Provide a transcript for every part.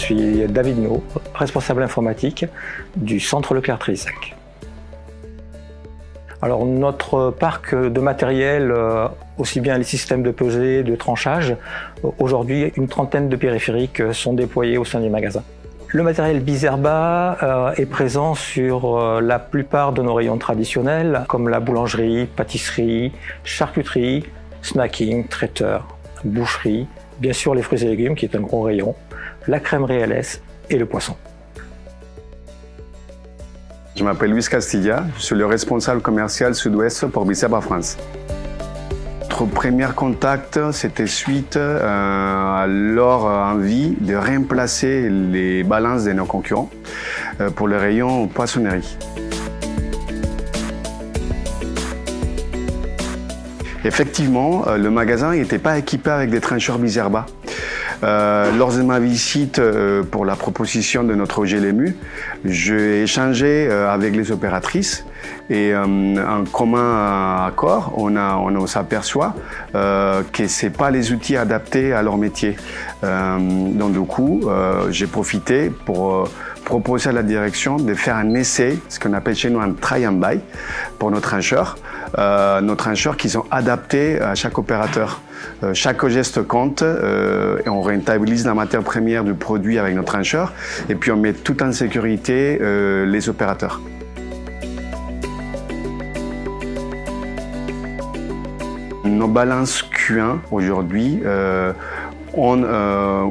suis David No, responsable informatique du centre Leclerc-Trélissac. Alors notre parc de matériel, aussi bien les systèmes de pesée, de tranchage, aujourd'hui une trentaine de périphériques sont déployés au sein du magasin. Le matériel Bizerba est présent sur la plupart de nos rayons traditionnels, comme la boulangerie, pâtisserie, charcuterie, snacking, traiteur, boucherie, bien sûr les fruits et légumes qui est un gros rayon, la crèmerie LS et le poisson. Je m'appelle Luis Castilla, je suis le responsable commercial sud-ouest pour Bizerba France. Notre premier contact, c'était suite à leur envie de remplacer les balances de nos concurrents pour le rayon poissonnerie. Effectivement, le magasin n'était pas équipé avec des trancheurs Bizerba. Lors de ma visite pour la proposition de notre GLMU, j'ai échangé avec les opératrices et en commun accord, on s'aperçoit que ce n'est pas les outils adaptés à leur métier. Donc du coup, j'ai profité pour proposer à la direction de faire un essai, ce qu'on appelle chez nous un try and buy, pour nos trancheurs qui sont adaptés à chaque opérateur. Chaque geste compte et on rentabilise la matière première du produit avec nos trancheurs et puis on met tout en sécurité les opérateurs. Nos balances Q1 aujourd'hui ont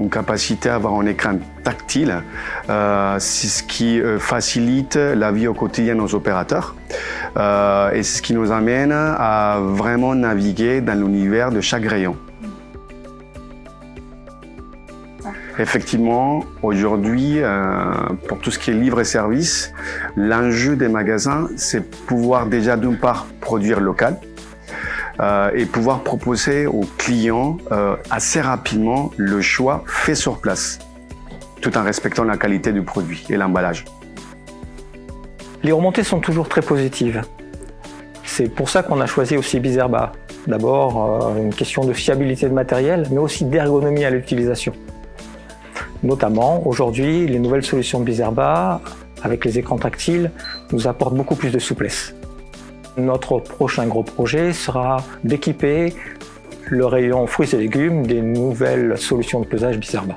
une capacité à avoir un écran tactile, c'est ce qui facilite la vie au quotidien de nos opérateurs et c'est ce qui nous amène à vraiment naviguer dans l'univers de chaque rayon. Effectivement, aujourd'hui, pour tout ce qui est livre et service, l'enjeu des magasins, c'est pouvoir déjà d'une part produire local, et pouvoir proposer aux clients assez rapidement le choix fait sur place, tout en respectant la qualité du produit et l'emballage. Les remontées sont toujours très positives. C'est pour ça qu'on a choisi aussi Bizerba. D'abord, une question de fiabilité de matériel, mais aussi d'ergonomie à l'utilisation. Notamment, aujourd'hui, les nouvelles solutions de Bizerba, avec les écrans tactiles, nous apportent beaucoup plus de souplesse. Notre prochain gros projet sera d'équiper le rayon fruits et légumes des nouvelles solutions de pesage Bizerba.